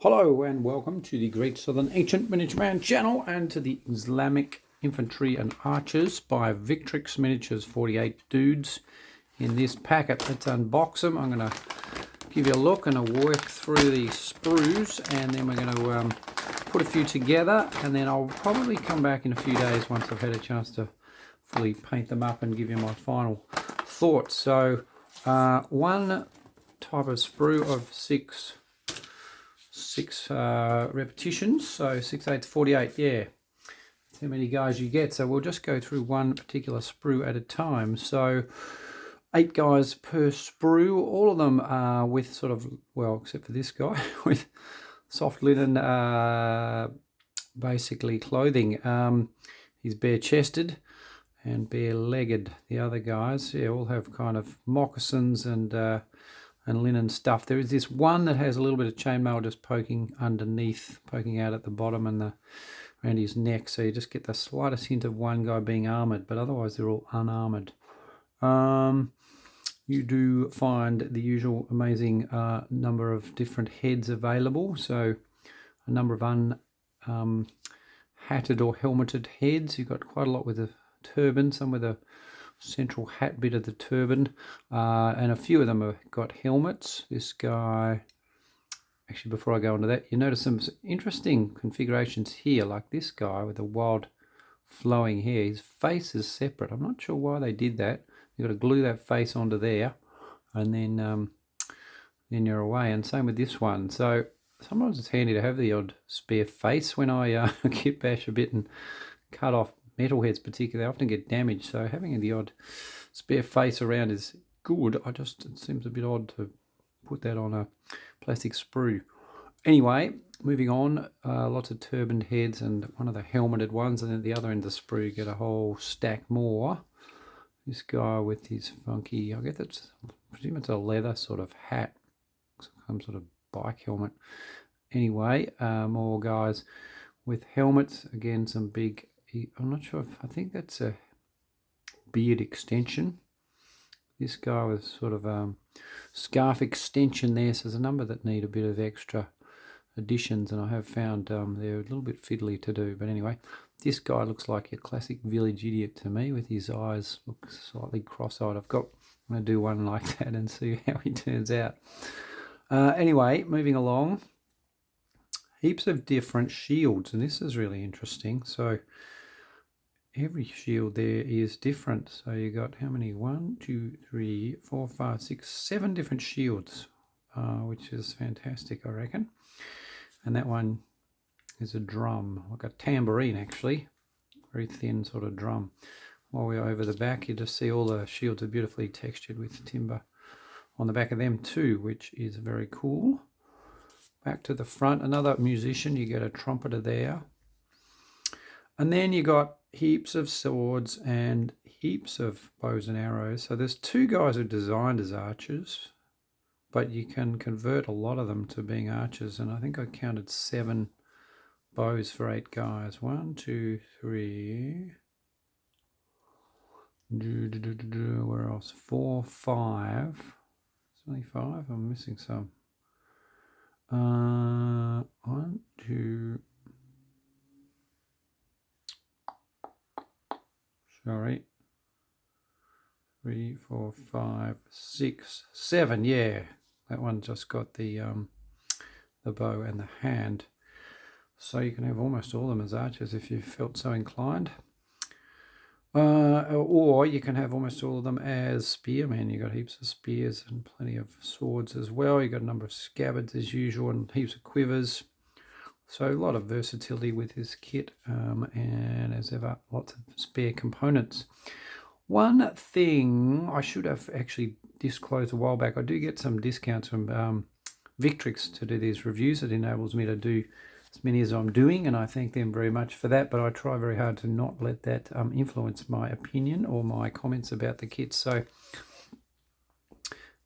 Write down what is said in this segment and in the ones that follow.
Hello and welcome to the Great Southern Ancient Miniature Man channel and to the Islamic Infantry and Archers by Victrix Miniatures 48 dudes. In this packet, let's unbox them. I'm going to give you a look and a work through the sprues, and then we're going to put a few together, and then I'll probably come back in a few days once I've had a chance to fully paint them up and give you my final thoughts. So one type of sprue of six repetitions, so 6/8 48. Yeah, that's how many guys you get. So we'll just go through one particular sprue at a time. So 8 guys per sprue, all of them are with sort of, well, except for this guy, with soft linen basically clothing. He's bare-chested and bare-legged. The other guys, yeah, all have kind of moccasins and linen stuff. There is this one that has a little bit of chainmail just poking underneath, poking out at the bottom and around his neck. So you just get the slightest hint of one guy being armoured, but otherwise they're all unarmoured. You do find the usual amazing number of different heads available. So a number of hatted or helmeted heads. You've got quite a lot with a turban, some with a central hat bit of the turban, and a few of them have got helmets. This guy, actually before I go into that, you notice some interesting configurations here, like this guy with the wild flowing hair. His face is separate. I'm not sure why they did that. You've got to glue that face onto there, and then you're away. And same with this one. So sometimes it's handy to have the odd spare face. When I kit bash a bit and cut off metalheads particularly, they often get damaged, so having the odd spare face around is good. It seems a bit odd to put that on a plastic sprue. Anyway, moving on, lots of turbaned heads and one of the helmeted ones, and then at the other end of the sprue you get a whole stack more. This guy with his funky, I presume it's a leather sort of hat, some sort of bike helmet. Anyway, more guys with helmets, again some big, I'm not sure I think that's a beard extension. This guy with sort of scarf extension there, so there's a number that need a bit of extra additions, and I have found they're a little bit fiddly to do. But anyway, this guy looks like a classic village idiot to me, with his eyes look slightly cross-eyed. I'm going to do one like that and see how he turns out. Anyway, moving along, heaps of different shields, and this is really interesting. So every shield there is different. So you got how many? 1, 2, 3, 4, 5, 6, 7 different shields, which is fantastic, I reckon. And that one is a drum, like a tambourine actually, very thin sort of drum. While we're over the back, you just see all the shields are beautifully textured with timber on the back of them too, which is very cool. Back to the front, another musician, you get a trumpeter there. And then you got heaps of swords and heaps of bows and arrows. So there's 2 guys who are designed as archers, but you can convert a lot of them to being archers. And I think I counted 7 bows for 8 guys. 1, 2, 3. Where else? 4, 5. It's only 5. I'm missing some. 1, 2. Sorry. 3, 4, 5, 6, 7. Yeah, that one just got the bow and the hand. So you can have almost all of them as archers if you felt so inclined. Or you can have almost all of them as spearmen. You got heaps of spears and plenty of swords as well. You got a number of scabbards as usual and heaps of quivers. So a lot of versatility with this kit, and as ever, lots of spare components. One thing I should have actually disclosed a while back, I do get some discounts from Victrix to do these reviews. It enables me to do as many as I'm doing, and I thank them very much for that, but I try very hard to not let that influence my opinion or my comments about the kit. So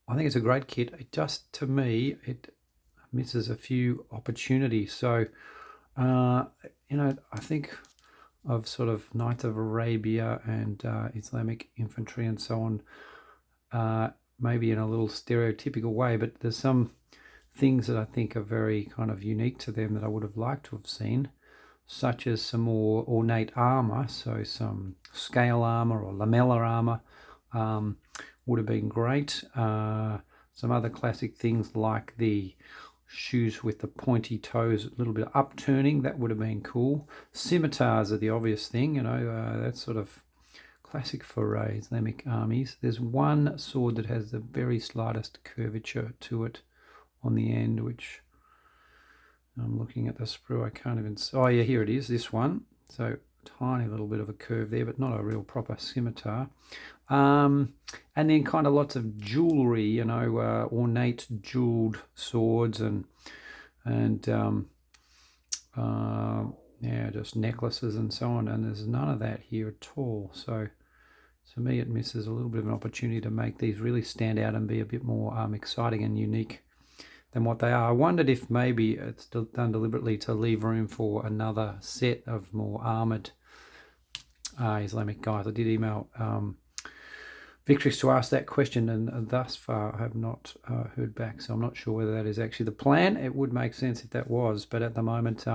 I think it's a great kit. It just, to me, it misses a few opportunities. So I think of sort of Knights of Arabia and Islamic Infantry and so on, maybe in a little stereotypical way, but there's some things that I think are very kind of unique to them that I would have liked to have seen, such as some more ornate armor, so some scale armor or lamellar armor would have been great. Some other classic things like the shoes with the pointy toes, a little bit of upturning, that would have been cool. Scimitars are the obvious thing, you know, that's sort of classic for Islamic armies. There's one sword that has the very slightest curvature to it on the end, which I'm looking at the sprue, I can't even, oh yeah, here it is, this one. So tiny little bit of a curve there, but not a real proper scimitar. And then kind of lots of jewelry, you know, ornate jeweled swords and yeah, just necklaces and so on. And there's none of that here at all. So to me, it misses a little bit of an opportunity to make these really stand out and be a bit more exciting and unique than what they are. I wondered if maybe it's done deliberately to leave room for another set of more armoured Islamic guys. I did email Victrix to ask that question, and thus far I have not heard back, so I'm not sure whether that is actually the plan. It would make sense if that was, but at the moment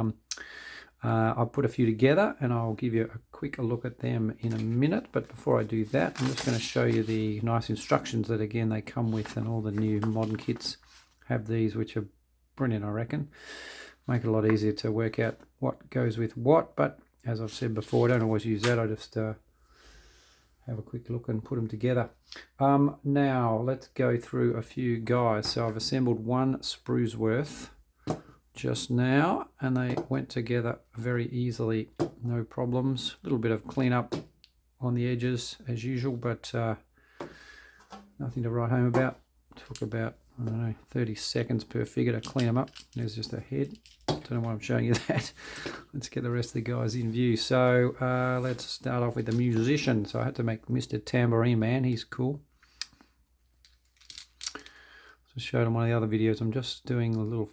I'll put a few together and I'll give you a quick look at them in a minute. But before I do that, I'm just going to show you the nice instructions that again they come with, and all the new modern kits have these, which are brilliant, I reckon. Make it a lot easier to work out what goes with what, but as I've said before, I don't always use that. I just have a quick look and put them together. Now let's go through a few guys. So I've assembled one sprue's worth just now, and they went together very easily, no problems. A little bit of cleanup on the edges as usual, but nothing to write home about. Took about, I don't know, 30 seconds per figure to clean them up. There's just a head. Don't know why I'm showing you that. Let's get the rest of the guys in view. So let's start off with the musician. So I had to make Mr. Tambourine Man. He's cool. Just showed on one of the other videos. I'm just doing a little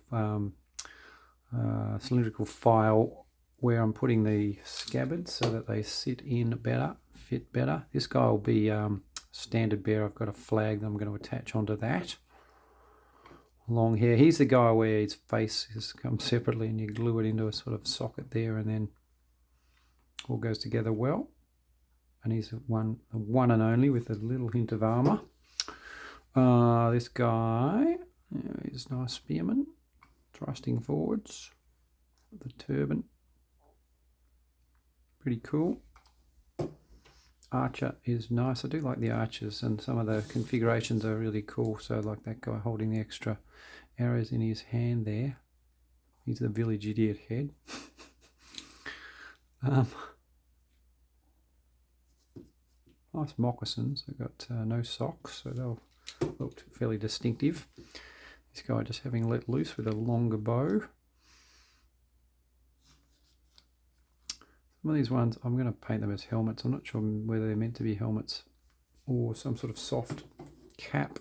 cylindrical file where I'm putting the scabbards so that they sit in better, fit better. This guy will be standard bearer. I've got a flag that I'm going to attach onto that. Long hair. He's the guy where his face has come separately and you glue it into a sort of socket there, and then all goes together well. And he's the one and only with a little hint of armor. This guy, yeah, he's a nice spearman, thrusting forwards. The turban, pretty cool. Archer is nice. I do like the archers, and some of the configurations are really cool. So like that guy holding the extra arrows in his hand there. He's the village idiot head. Nice moccasins. They've got no socks, so they'll look fairly distinctive. This guy just having let loose with a longer bow. Some of these ones, I'm going to paint them as helmets. I'm not sure whether they're meant to be helmets or some sort of soft cap.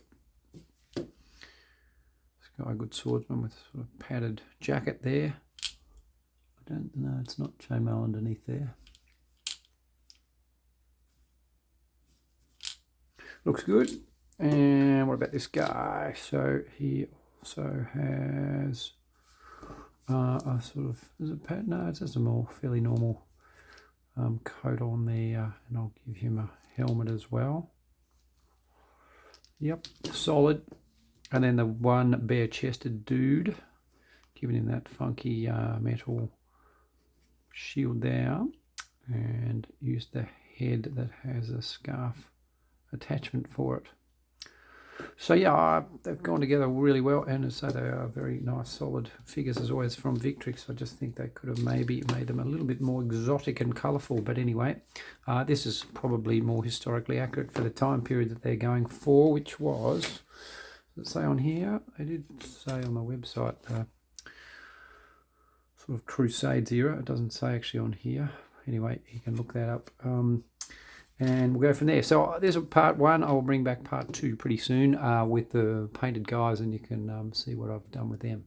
This guy, a good swordsman with sort of padded jacket there. I don't know, it's not chainmail underneath there. Looks good. And what about this guy? So he also has a sort of, is it pattern? No, it's just a more fairly normal coat on there, and I'll give him a helmet as well. Yep, solid. And then the one bare-chested dude, giving him that funky metal shield there, and use the head that has a scarf attachment for it. So yeah, they've gone together really well, and so they are very nice solid figures as always from Victrix. I just think they could have maybe made them a little bit more exotic and colourful, but anyway, this is probably more historically accurate for the time period that they're going for, which was, does it say on here? They did say on the website sort of Crusades era. It doesn't say actually on here. Anyway, you can look that up. And we'll go from there. So there's part one. I'll bring back part two pretty soon with the painted guys, and you can see what I've done with them.